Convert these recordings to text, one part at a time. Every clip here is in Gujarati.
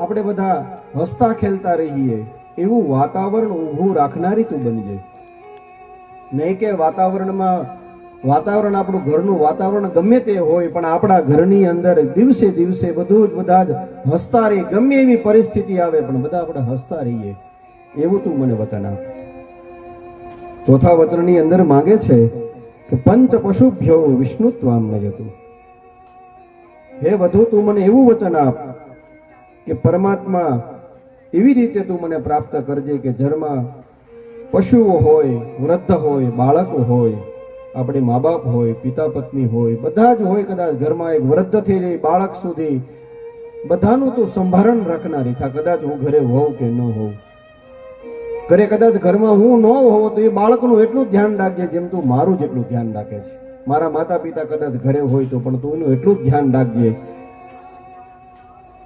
આપણે બધા હસતા ખેલતા રહીએ એવું વાતાવરણ ઊભું રાખનારી તું બનજે. નહીં કે વાતાવરણ આપણું ઘરનું વાતાવરણ ગમે તે હોય, પણ આપણા ઘરની અંદર દિવસે દિવસે બધું જ બધા જ હસતા રહી. ગમે એવી પરિસ્થિતિ આવે પણ બધા આપણે હસતા રહીએ એવું તું મને વચન આપ. ચોથા વચનની અંદર માંગે છે કે પંચ પશુભ્યો વિષ્ણુત્વામ નયતું. હે વધુ તું મને એવું વચન આપ કે પરમાત્મા એવી રીતે તું મને પ્રાપ્ત કરજે કે ઘરમાં પશુઓ હોય, વૃદ્ધ હોય, બાળકો હોય, આપણે મા બાપ હોય, પિતા પત્ની હોય, બધા જ હોય. કદાચ ઘરમાં એક વૃદ્ધથી લઈ બાળક સુધી બધાનું તું સંભારણ રાખનારી થા. કદાચ હું ઘરે હોઉં કે ન હોઉં, કદાચ ઘરમાં હું ન હોઉં તો એ બાળકનું એટલું જ ધ્યાન રાખજે જેમ તું મારું જેટલું ધ્યાન રાખે છે. મારા માતા પિતા કદાચ ઘરે હોય તો પણ તું એનું એટલું જ ધ્યાન રાખજે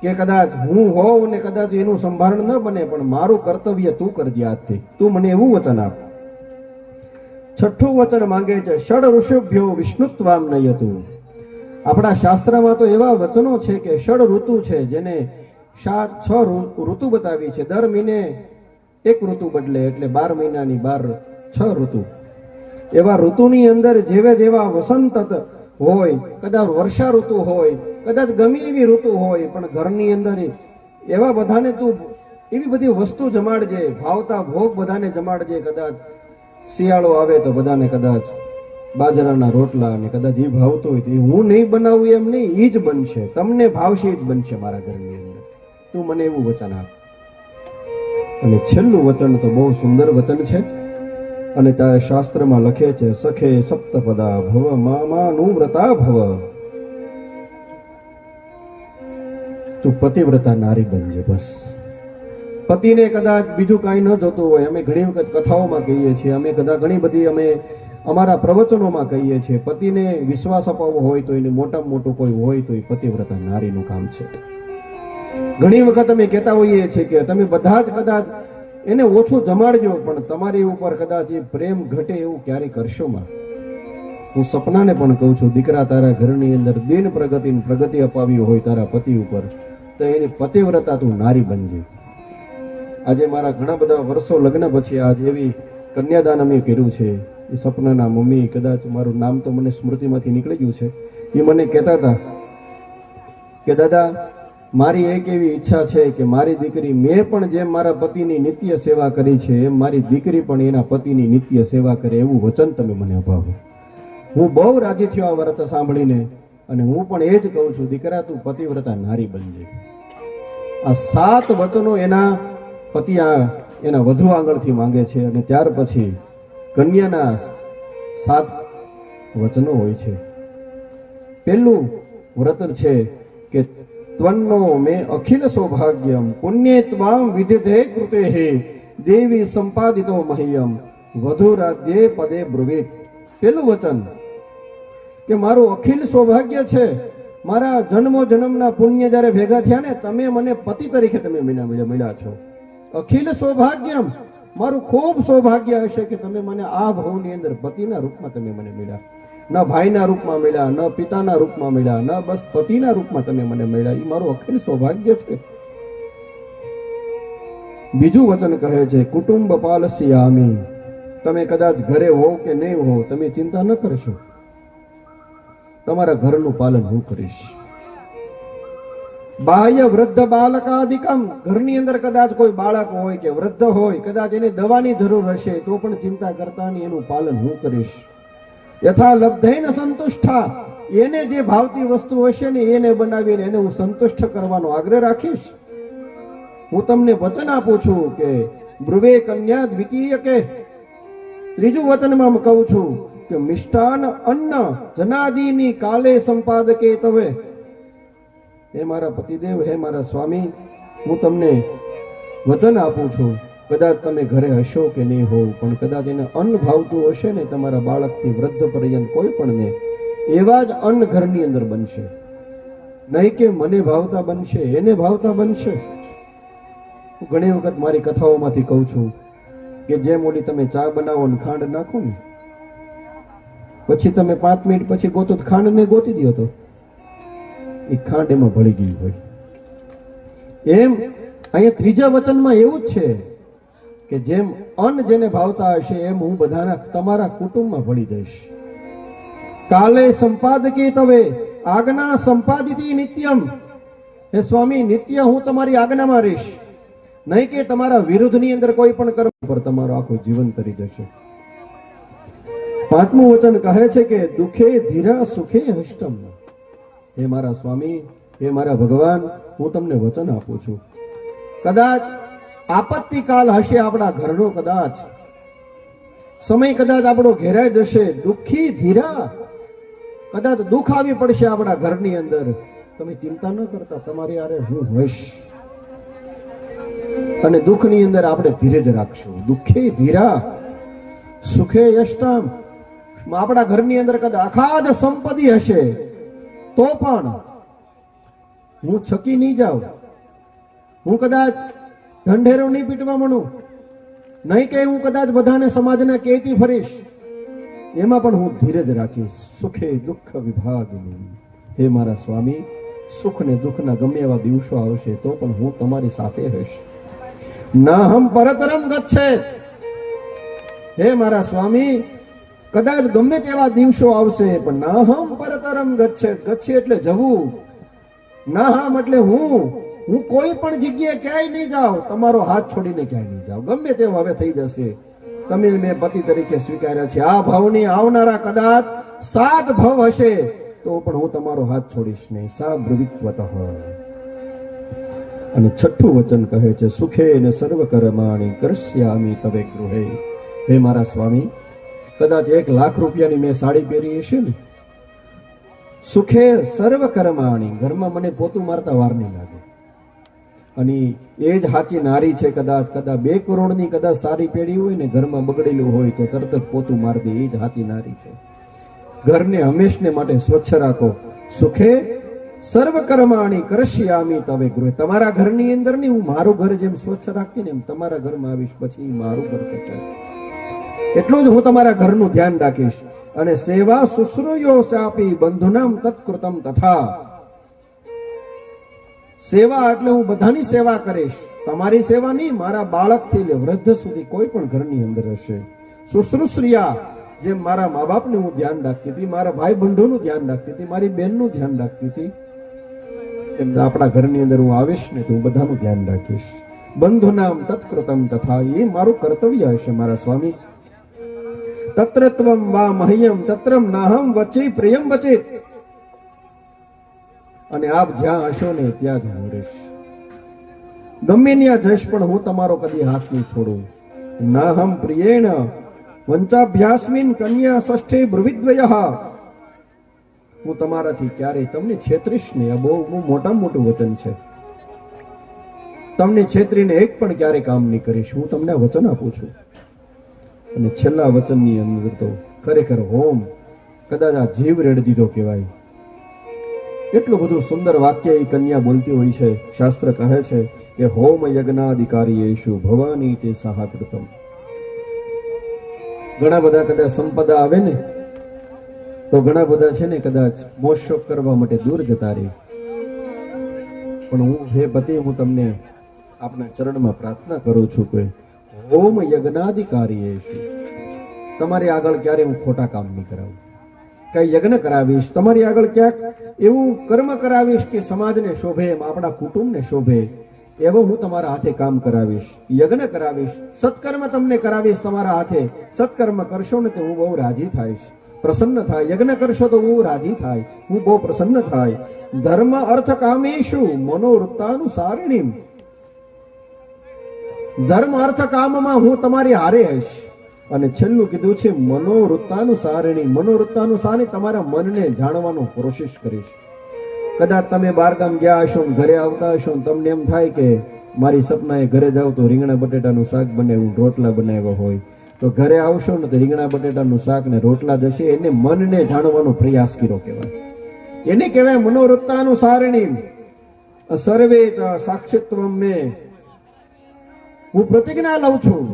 કે કદાચ હું હોઉં ને કદાચ એનું સંભારણ ન બને પણ મારું કર્તવ્ય તું કરજે આજથી. તું મને એવું વચન આપ. છઠ્ઠું વચન માંગે છે ષડ ઋષભ્યો વિષ્ણુત્વામ નયતું. આપણા શાસ્ત્રમાં તો એવા વચનો છે કે ષડ ઋતુ છે, જેને 6 ઋતુ બતાવી છે. દર મહિને એક ઋતુ બદલે, એટલે 12 મહિનાની 6 ઋતુ. એવા ઋતુની અંદર જેવા વસંત હોય, કદાચ વર્ષા ઋતુ હોય, કદાચ ગમે એવી ઋતુ હોય, પણ ઘરની અંદર એવા બધાને તું એવી બધી વસ્તુ જમાડજે, ભાવતા ભોગ બધાને જમાડજે. કદાચ શિયાળો આવે તો બધાને કદાચ બાજરાના રોટલા, અને કદાચ એ ભાવતો હોય તો હું નહીં બનાવું એમ નહીં, એ જ બનશે, તમને ભાવશે એ જ બનશે મારા ઘરની અંદર. તું મને એવું વચન આપ. અને છેલ્લું વચન તો બહુ સુંદર વચન છે, અને તારે શાસ્ત્રમાં લખે છે સખે સપ્તપદા ભવ મામાનુવ્રતા ભવ. તું પતિવ્રતા નારી બનજે. બસ પતિને કદાચ બીજું કાંઈ ન જોતું હોય. અમે ઘણી વખત કથાઓમાં કહીએ છીએ, અમે ઘણી બધી અમે અમારા પ્રવચનોમાં કહીએ છીએ, પતિને વિશ્વાસ અપાવવો હોય તો એને મોટામાં મોટું કોઈ હોય તો એ પતિવ્રતા નારીનું કામ છે. ઘણી વખત અમે કહેતા હોઈએ છીએ કે તમે બધા જ કદાચ એને ઓછું જમાડજો, પણ તમારી ઉપર કદાચ એ પ્રેમ ઘટે એવું ક્યારેય કરશો માં. હું સપનાને પણ કહું છું, દીકરા તારા ઘરની અંદર દિન પ્રગતિ અપાવી હોય તારા પતિ ઉપર, તો એની પતિવ્રતા તું નારી બનજે. આજે મારા ઘણા બધા વર્ષો લગ્ન પછી આજ એવી કન્યાદાન અમે કર્યું છે. એ સપનાના મમ્મી, કદાચ મારું નામ તો મને સ્મૃતિમાંથી નીકળી ગયું છે, એ મને કહેતા હતા કે દાદા મારી એક એવી ઈચ્છા છે કે મારી દીકરી, મેં પણ જેમ મારા પતિની નિત્ય સેવા કરી છે એમ મારી દીકરી પણ એના પતિની નિત્ય સેવા કરે, એવું વચન તમે મને અપાવો. હું બહુ રાજી થયો આ વ્રત સાંભળીને, અને હું પણ એ જ કહું છું દીકરા તું પતિવ્રતા નારી બનજે. આ 7 વચનો એના પતિ એના વધુ આંગળથી માંગે છે, અને ત્યાર પછી કન્યાના 7 વચનો હોય છે. પહેલું વ્રત છે કે ત્વન્નો મે અખિલ સૌભાગ્યમ પુણ્યે ત્વામ વિદધે કૃતે હે દેવી સંપાદિતો મહ્યમ વધુરાધ્યે પદે બ્રુવેત. પેલું વચન કે મારું અખિલ સૌભાગ્ય છે, મારા જન્મના પુણ્ય જ્યારે ભેગા થયા ને, તમે મને પતિ તરીકે તમે મળ્યા છો. અખિલ સૌભાગ્યમ, મારું ખૂબ સૌભાગ્ય હશે કે તમે મને આ ભાવની અંદર પતિના રૂપમાં તમે મને મળ્યા. ન ભાઈના રૂપમાં મળ્યા, ન પિતાના રૂપમાં મળ્યા, ન બસ પતિના રૂપમાં તમે મને મળ્યા. એ મારું અખિલ સૌભાગ્ય છે. બીજું વચન કહે છે કુટુંબ પાલસ્યામી. તમે કદાચ ઘરે હો કે નહીં હો, તમે ચિંતા ન કરશો, તમારા ઘરનું પાલન હું કરીશ. બાહ્ય વૃદ્ધ બાલકાદિકમ. ઘરની અંદર કદાચ કોઈ બાળક હોય કે વૃદ્ધ હોય, કદાચ એને દવાની જરૂર હશે તો પણ ચિંતા કરતા નહીં, એનું પાલન હું કરીશ. યથા લબ્ધેન સંતુષ્ટા. એને જે ભાવતી વસ્તુ હશે ને એને બનાવીને એને હું સંતુષ્ટ કરવાનો આગ્રહ રાખીશ. હું તમને વચન આપું છું કે બ્રુવે કન્યા દ્વિતીય કે. ત્રીજું વચનમાં કહું છું કે મિષ્ટાન અન્ન જનાદિની કાલે સંપાદકે તવે. હે મારા પતિદેવ, હે મારા સ્વામી, હું તમને વચન આપું છું, કદાચ તમે ઘરે હશો કે નહીં હોવ, પણ કદાચ એને અન્ન ભાવતું હશે ને, તમારા બાળકથી વૃદ્ધ પર્યંત કોઈ પણ ને, એવા જ અન્ન ઘરની અંદર બનશે. નહીં કે મને ભાવતા બનશે, એને ભાવતા બનશે. હું ઘણી વખત મારી કથાઓમાંથી કહું છું કે જેમ ઓલી તમે ચા બનાવો ને ખાંડ નાખો ને, પછી તમે 5 મિનિટ પછી ગોતો ખાંડ ને ગોતી દો તો એ ખાંડ એમાં ભળી ગઈ હોય. એમ અહીંયા ત્રીજા વચનમાં એવું જ છે કે જેમ અન્ન જેને ભાવતા હશે એમ હું બધાના તમારા કુટુંબમાં ભળી દઈશ. કાલે સંપાદકી તવે આજ્ઞા સંપાદિતી નિત્યમ. હે સ્વામી, નિત્ય હું તમારી આજ્ઞામાં રહીશ, નહીં કે તમારા વિરુદ્ધની અંદર કોઈ પણ કર્મ પર તમારું આખું જીવન તરી જશે. પાંચમું વચન કહે છે કે દુઃખે ધીરા સુખે હષ્ટમ. હે મારા સ્વામી, હે મારા ભગવાન, હું તમને વચન આપું છું, કદાચ આપત્તિ કાળ હશે આપણા ઘરનો, કદાચ સમય કદાચ આપણો ઘેરાઈ જશે, દુઃખી ધીરા, કદાચ દુઃખ આવી પડશે આપણા ઘરની અંદર, તમે ચિંતા ન કરતા, તમારી હારે હું હોઈશ. અને દુઃખની અંદર આપણે ધીરજ રાખશું. દુઃખે ધીરા સુખે યષ્ટામ. આપણા ઘરની અંદર કદાચ અખાધ સંપત્તિ હશે તો પણ હું છકી નહીં જાઉં, હું કદાચ ઢંઢેરો નહીં પીટવા માંડું, નહીં કે હું કદાચ બધાને સમાજને કહેતી ફરીશ, એમાં પણ હું ધીરજ રાખીશ. સુખે દુઃખ વિભાગિની. હે મારા સ્વામી, સુખ ને દુઃખના ગમે એવા દિવસો આવશે તો પણ હું તમારી સાથે રહીશ. ના હમ પરતરમ ગચ્છેત. હે મારા સ્વામી, કદાચ ગમે તેવા દિવસો આવશે પણ ના હમ પરતરમ ગચ્છેત. ગચ્છે એટલે જવું, ના હમ એટલે હું કોઈ પણ જગ્યાએ ક્યાંય નહીં જાઉં, તમારો હાથ છોડીને ક્યાંય નહીં જાઉં. ગમે તેવું હવે થઈ જશે, તમે મેં પતિ તરીકે સ્વીકાર્યા છે. આ ભાવની આવનારા કદાચ 7 ભાવ હશે તો પણ હું તમારો હાથ છોડીશ નહીં. સા બ્રવિત્વતઃ. અને છઠ્ઠું વચન કહે છે સુખે ને સર્વ કર્માણી કરશ્યામી તવે ગૃહે. હે મારા સ્વામી, કદાચ 1 લાખ રૂપિયાની મેં સાડી પહેરી હશે ને, સુખે સર્વ કર્માણી, ઘરમાં મને પોતું મારતા વાર નહીં લાગે. અને એ જ સાચી નારી છે. કદાચ 2 કરોડની કદાચ સાડી પહેરી હોય ને, ઘરમાં બગડેલું હોય તો તરત જ પોતું મારી દે, એ જ સાચી નારી છે. ઘરને હંમેશને માટે સ્વચ્છ રાખો. સુખે સર્વ કર્માણી કરશ્યામી તવે ગૃહે. તમારા ઘરની અંદર નહીં, હું મારું ઘર જેમ સ્વચ્છ રાખતી ને એમ તમારા ઘરમાં આવીશ, પછી મારું ઘર થશે. એટલું જ હું તમારા ઘરનું ધ્યાન રાખીશ. અને સેવા શુશ્રૂયો ચાપી બંધુનામ તત્કૃતમ તથા. સેવા એટલે હું બધાની સેવા કરીશ, તમારી સેવા નહીં, મારા બાળકથી લે વૃદ્ધ સુધી કોઈ પણ ઘરની અંદર હશે. શુશ્રૂષિયા, જેમ મારા મા બાપનું હું ધ્યાન રાખતી હતી, મારા ભાઈ બંધુનું ધ્યાન રાખતી હતી, મારી બહેનનું ધ્યાન રાખતી હતી, એમ આપણા ઘરની અંદર હું આવીશ ને તો હું બધાનું ધ્યાન રાખીશ. બંધુનામ તત્કૃતમ તથા, એ મારું કર્તવ્ય હશે મારા સ્વામી. તત્રત્વમ વા મહ્યમ તત્રમ નાહમ વચે પ્રિયમ વચેત. અને આપ જ્યાં હશો ને ત્યાં જ હું રહીશ. ગમે ત્યાં જઈશ પણ હું તમારો કદી હાથ નહીં છોડું. નાહમ પ્રિયેણ વંચાભ્યાસ્મિન કન્યા ષષ્ઠે બ્રુવિદ્વયઃ. હું તમારાથી ક્યારેય તમને છેતરીશ નહીં. આ બહુ મોટામાં મોટું વચન છે. તમને છેતરીને એક પણ ક્યારે કામ નહીં કરીશ. હું તમને વચન આપું છું. અને છેલ્લા વચનની અંદર તો ખરેખર હોમ, કદાચ આ જીવ રેડી દીધો કહેવાય. એટલું બધું સુંદર વાક્ય એ કન્યા બોલતી હોય છે. શાસ્ત્ર કહે છે કે હોમ યજ્ઞાધિકારી યેશુ ભવાની તે સહાકૃતમ. ઘણા બધા કદાચ સંપદા આવે ને તો ઘણા બધા છે ને કદાચ મોજશોખ કરવા માટે દૂર જતા રહે. પણ હું હે પતિ, હું તમને આપના ચરણમાં પ્રાર્થના કરું છું કે હોમ યજ્ઞાધિકારી યેશુ, તમારી આગળ ક્યારે હું ખોટા કામ નહીં કરાવું. કઈ યજ્ઞ કરાવીશ, તમારી આગળ ક્યાંક એવું કર્મ કરાવીશ કે સમાજને શોભે, આપણા કુટુંબને શોભે, એવો હું તમારા હાથે કામ કરાવીશ, યજ્ઞ કરાવીશ, સત્કર્મ તમને કરાવીશ. તમારા હાથે સત્કર્મ કરશો ને તો હું બહુ રાજી થાઈશ, પ્રસન્ન થાય. યજ્ઞ કરશો તો હું રાજી થાય, હું બહુ પ્રસન્ન થાય. ધર્મ અર્થ કામેશુ મનોવૃત્તાનુસારિણીમ. ધર્મ અર્થ કામમાં હું તમારી હારે હઈશ. અને છેલ્લું કીધું છે મનોવૃત્તાનુસારિણી. મનોવૃત્તાનુસારી, તમારા મનને જાણવાનો કોશિશ કરીશ. કદાચ તમે બારગામ ગયા હશો, ઘરે આવતા હશો, તમને એમ થાય કે મારી સપનાએ ઘરે જાવ તો રીંગણા બટેટાનું શાક બનાવ્યું, રોટલા બનાવ્યા હોય, તો ઘરે આવશો ને તો રીંગણા બટેટાનું શાક ને રોટલા જશે. એને મનને જાણવાનો પ્રયાસ કર્યો કહેવાય. એને કહેવાય મનોવૃત્તાનુસારિણી. સર્વે સાક્ષિત્વમ મેં, હું પ્રતિજ્ઞા લઉં છું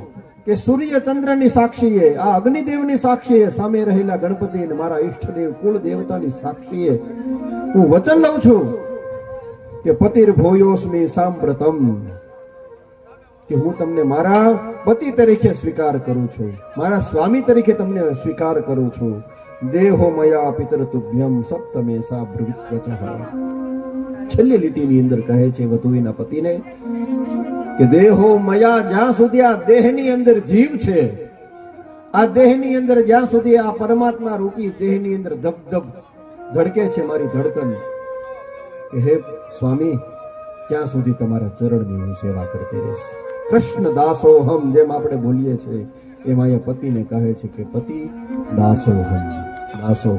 કે સૂર્ય ચંદ્રની સાક્ષીએ, આ અગ્નિદેવની સાક્ષીએ, સામે રહેલા ગણપતિ અને મારા ઈષ્ટદેવ કુળ દેવતાની સાક્ષીએ હું વચન લઉં છું કે પતિર ભોયોસ્મી સાંપ્રતમ, કે હું તમને મારા પતિ તરીકે સ્વીકાર કરું છું, મારા સ્વામી તરીકે તમને સ્વીકાર કરું છું. દેહો મયા પિતર તુભ્યમ સપ્તમે સા બ્રવિત્વચઃ. છેલ્લી લીટીની અંદર કહે છે વધુવીના પતિને કે દેહો મયા, જ્યાં સુધી આ દેહની અંદર જીવ છે, આ દેહની અંદર જ્યાં સુધી આ પરમાત્મા રૂપી દેહની અંદર ધબધબ ધડકે છે મારી ધડકન, કે હે સ્વામી ત્યાં સુધી તમારા ચરણની હું સેવા કરતી રહીશ. કૃષ્ણ દાસોહમ, જેમ આપણે બોલીએ છીએ એમાં એ પતિને કહે છે કે પતિ દાસોહમ, દાસો